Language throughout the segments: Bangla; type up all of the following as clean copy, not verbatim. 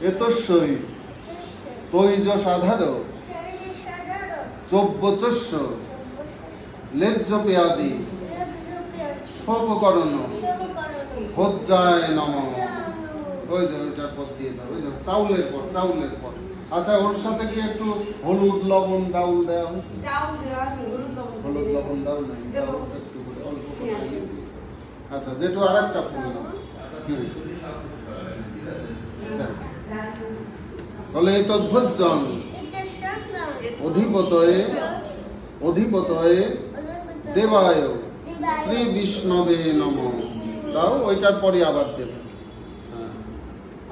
এতস্যই তৈজ সাধার চব্যচস্য লেজ্জ পেয়াদি সোপকরণ ভোজ্যায় নমঃ। ওই যে ওইটার পর দিয়ে দাও, ওই যে চাউলের পর। আচ্ছা, ওর সাথে কি একটু হলুদ লবণ ডাউল দেওয়া হয়েছে? হলুদ লবণ দাও নাই, একটু করে অল্প করে দিয়ে দিও। আচ্ছা, যেটু আর একটা ফুল নাও। তাহলে এই তদ্ভোজ্যং অধিপতয়ে দেবায় শ্রী বিষ্ণবে নমঃ। দাও, ওইটার পরে আবার দেবে। হ্যাঁ,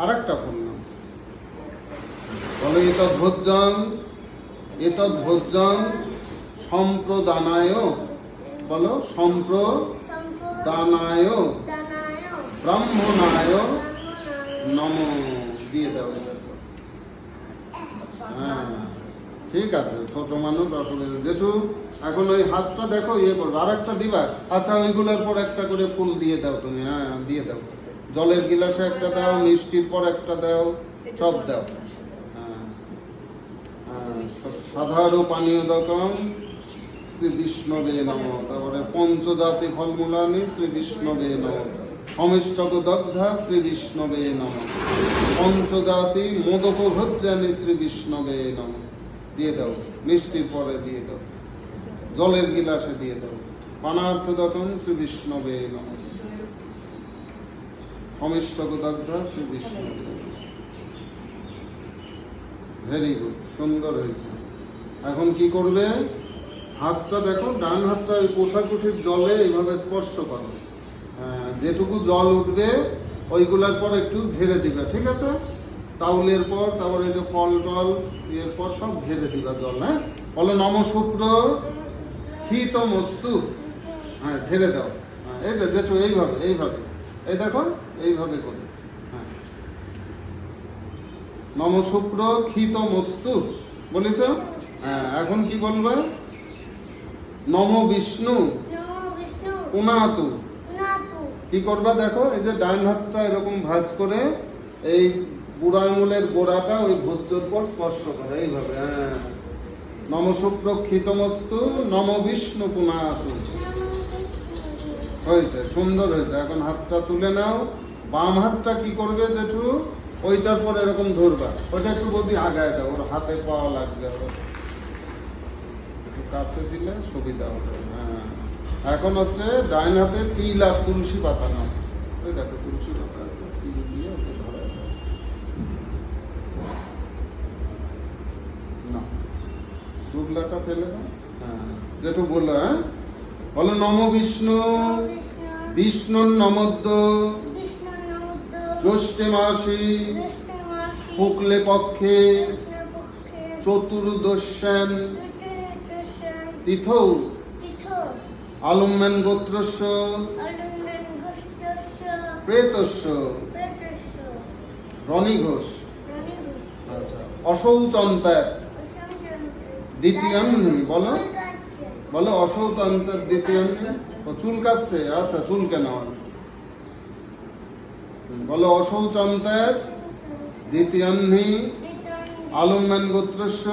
আর একটা ফুল নাও। তাহলে এতদ্ভোজ্যং সম্প্রদানায়, বলো সম্প্রদানায় ব্রাহ্মণায় নমঃ দিয়ে দাও এটার পর। হ্যাঁ, ঠিক আছে, ছোট মানুষ অসুবিধা। জেঠু এখন ওই হাতটা দেখো, ইয়ে করবো, আর একটা দিবা। আচ্ছা, ওইগুলোর পর একটা করে ফুল দিয়ে দাও তুমি। হ্যাঁ, দিয়ে দাও। জলের গিলাসে একটা দাও, মিষ্টির পর একটা দাও, সব দাও। হ্যাঁ, সাধারণ পানীয় দকম শ্রী বিষ্ণবে নমঃ। তারপরে পঞ্চজাতি ফলমূলানি শ্রী বিষ্ণবে নমঃ। সমিষ্টক দগ্ধা শ্রী বিষ্ণবে নমঃ। পঞ্চজাতি মোদক ভোজ্যানি শ্রী বিষ্ণবে নমঃ দিয়ে দাও। মিষ্টির পরে দিয়ে দাও, জলের গিলাসে দিয়ে দাও। পানার্থ দকম শ্রী বিষ্ণবে নমঃ। সমিষ্টক দগ্ধা শ্রী বিষ্ণবে। ভেরি গুড, সুন্দর হয়েছে। এখন কি করবে? হাতটা দেখো, ডান হাতটা ওই কোষাকুষির জলে এইভাবে স্পর্শ করো। যেটুকু জল উঠবে ওইগুলার পর একটু ঝেড়ে দিবা, ঠিক আছে? চাউলের পর, তারপরে এই যে ফল টল এর পর সব ঝেড়ে দিবা জল। হ্যাঁ, বলো নম শুক্র ক্ষিতমস্তু। হ্যাঁ, ঝেড়ে দাও। হ্যাঁ, এই যে যেটু এইভাবে এই দেখো, এইভাবে করে। হ্যাঁ, নম শুক্র ক্ষিতমস্তু বলেছ। হ্যাঁ, এখন কি বলবে? নম বিষ্ণু পুনাতু। কি করবা দেখো, এই যে ডান হাতটা এরকম ভাঁজ করে এই বুড়া আঙুলের গোড়াটা ওই ভোজ্যর পর স্পর্শ করে এইভাবে। হ্যাঁ, নম শুক্র ক্ষিতমস্তু নম বিষ্ণু পুনাতু। হয়েছে, সুন্দর হয়েছে। এখন হাতটা তুলে নাও। বাম হাতটা কি করবে জেঠু? ওইটার পর এরকম ধরবা। ওইটা একটু বদি আগায় দাও, ওর হাতে পাওয়া লাগবে, একটু কাছে দিলে সুবিধা হবে। হ্যাঁ, এখন হচ্ছে ডাইন হাতে তিল আর তুলসী পাতা নাও। ওই দেখো তুলসী পাতা আছে, তিল দিয়ে ওকে ধরায় দাও। না, টুকলাটা ফেলে দাও। হ্যাঁ, যেটু বললো। হ্যাঁ, বলো নম বিষ্ণু বিষ্ণুর নমদ্য জ্যৈষ্ঠে মাসি শুক্লে পক্ষে চতুর্দশ্যান তীর্থৌ আলম্যান গোত্রস্য প্রেতস্য রনি ঘোষ। আচ্ছা, অশৌচন্তায় দ্বিতীয়ান। বলো বলো অশৌচন্তায় দ্বিতীয়ান। ও চুল কাটছে। আচ্ছা, চুল কেন? বলো অশৌচন্তায় দ্বিতীয়ান্হি আলম্যান গোত্রস্য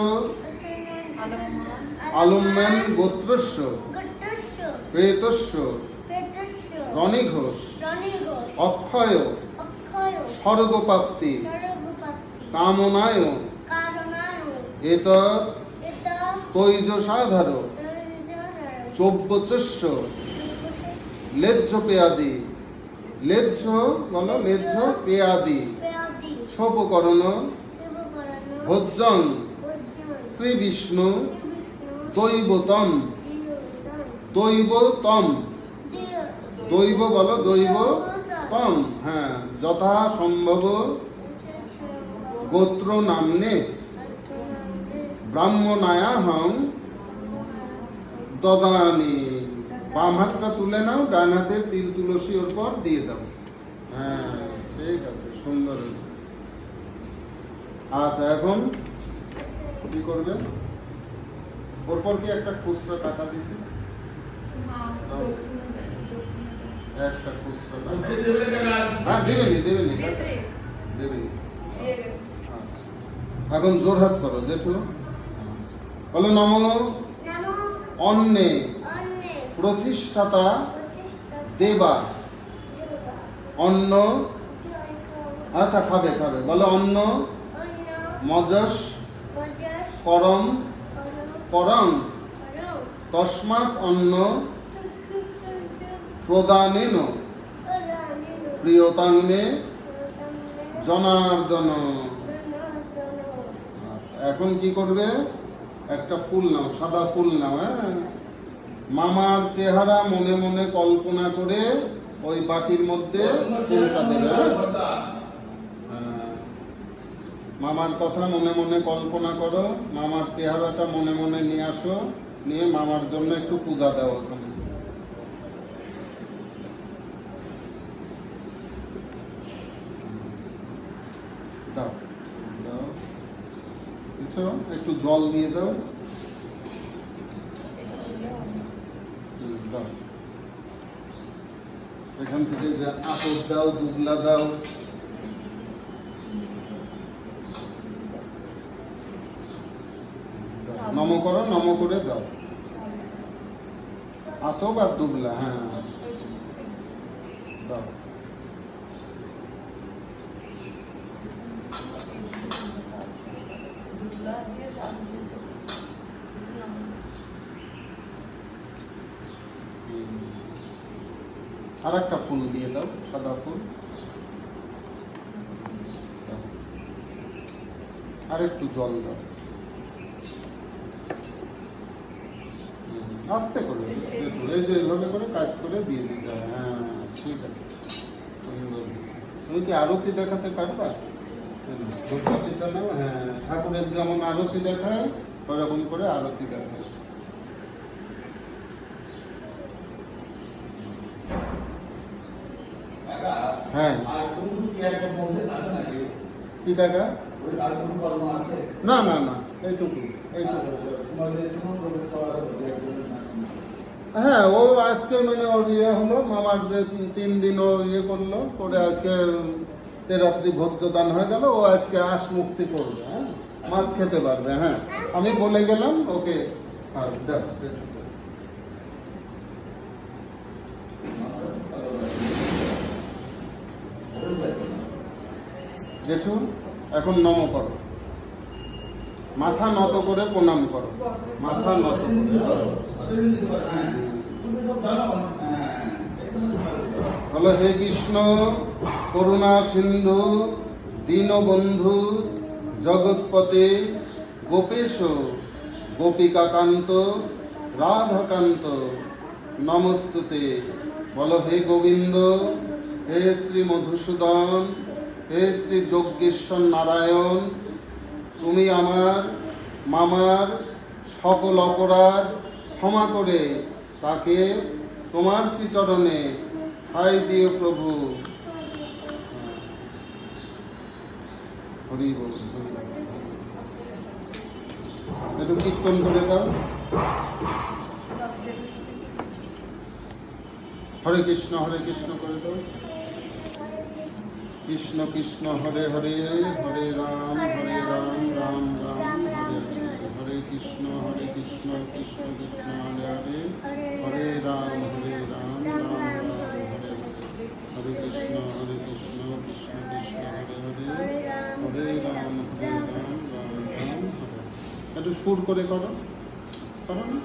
প্রেতস্য রনি ঘোষ অক্ষয় স্বর্গপ্রাপ্তি কামনায় এত তৈজ সাধার চব্যচস্য লেজ্জ পেয়াদি। লেজ্জ বলো, লেজ্জ পেয়াদি সোপকরণ ভোজ্যং শ্রী বিষ্ণু দৈবতম। দৈব বলো, দৈবতম। হ্যাঁ, যথা সম্ভব গোত্র নাম্নে ব্রাহ্মণায়াহং দদামি। বাম হাতটা তুলে নাও, ডান হাতের তিল তুলসী ওর পর দিয়ে দাও। হ্যাঁ, ঠিক আছে, সুন্দর হয়েছে। আচ্ছা, এখন কি করবে? ওর পর কি একটা খুচরা টাকা দিছি? একটা খুচরা। হ্যাঁ, দেবেনি। এখন জোর হাত করো জেঠু, বলো নম অন্নে প্রতিষ্ঠাতা দেবা অন্ন। আচ্ছা খাবে খাবে, বলো অন্ন মজস করম করং তস্মাৎ অন্ন প্রদানেন প্রিয়তাং মে জনার্দন। এখন কি করবে, একটা ফুল নাও, সাদা ফুল নাও, হ্যাঁ, মামার চেহারা মনে মনে কল্পনা করে ওই বাটির মধ্যে ফুলটা দেবে। হ্যাঁ, মামার কথা মনে মনে কল্পনা করো, মামার চেহারাটা মনে মনে নিয়ে আসো, নিয়ে মামার জন্য একটু পূজা দাও ওখানে। দাও দাও কিছু, একটু জল দিয়ে দাও। দাও এখান থেকে আতর দাও, দুবলা দাও। নম করো, নম করে দাও আতপ আর দুবলা। হ্যাঁ দাও। আর একটা ফুল দিয়ে দাও, সাদা ফুল। আর একটু জল দাও, আস্তে করে, এই যে এইভাবে করে কাজ করে দিয়ে দিতে হয়। হ্যাঁ ঠিক আছে, সুন্দর। তুমি কি আরতি দেখাতে পারবা? ধূপকাঠিটা নাও। হ্যাঁ, ঠাকুরের যেমন আরতি দেখায় ওরকম করে আরতি দেখায়। হ্যাঁ কি দেখা? না না না, এইটুকু এইটুকু। হ্যাঁ, ও আজকে মানে ওর ইয়ে হলো, মামার যে 3 দিন ও ইয়ে করলো, করে আজকে তেরাত্রি ভোজ্য দান হয়ে গেল, ও আজকে আশ মুক্তি করবে। হ্যাঁ, মাছ খেতে পারবে। হ্যাঁ, আমি বলে গেলাম ওকে। হ্যাঁ দাও জেঠু। এখন নম করো, মাথা নত করে প্রণাম করো, মাথা নত করে। বলো হে কৃষ্ণ করুণা সিন্ধু দীনবন্ধু জগৎপতে গোপেশ গোপিকাকান্ত রাধাকান্ত নমস্তুতে। বলো হে গোবিন্দ, হে শ্রী মধুসূদন, হে শ্রী যজ্ঞেশ্বর নারায়ণ, তুমি আমার মামার সকল অপরাধ ক্ষমা করে তাকে তোমার শ্রীচরণে ঠাঁই দিও প্রভু। হরি বল, একটু কীর্তন করে দাও। হরে কৃষ্ণ করে দাও। কৃষ্ণ কৃষ্ণ হরে হরে, হরে রাম রাম রাম হরে হরে, হরে কৃষ্ণ কৃষ্ণ কৃষ্ণ হরে হরে, হরে রাম রাম রাম হরে হরে, হরে কৃষ্ণ কৃষ্ণ কৃষ্ণ হরে হরে, হরে রাম রাম রাম হরে। একটু সুর করে করো, করো না।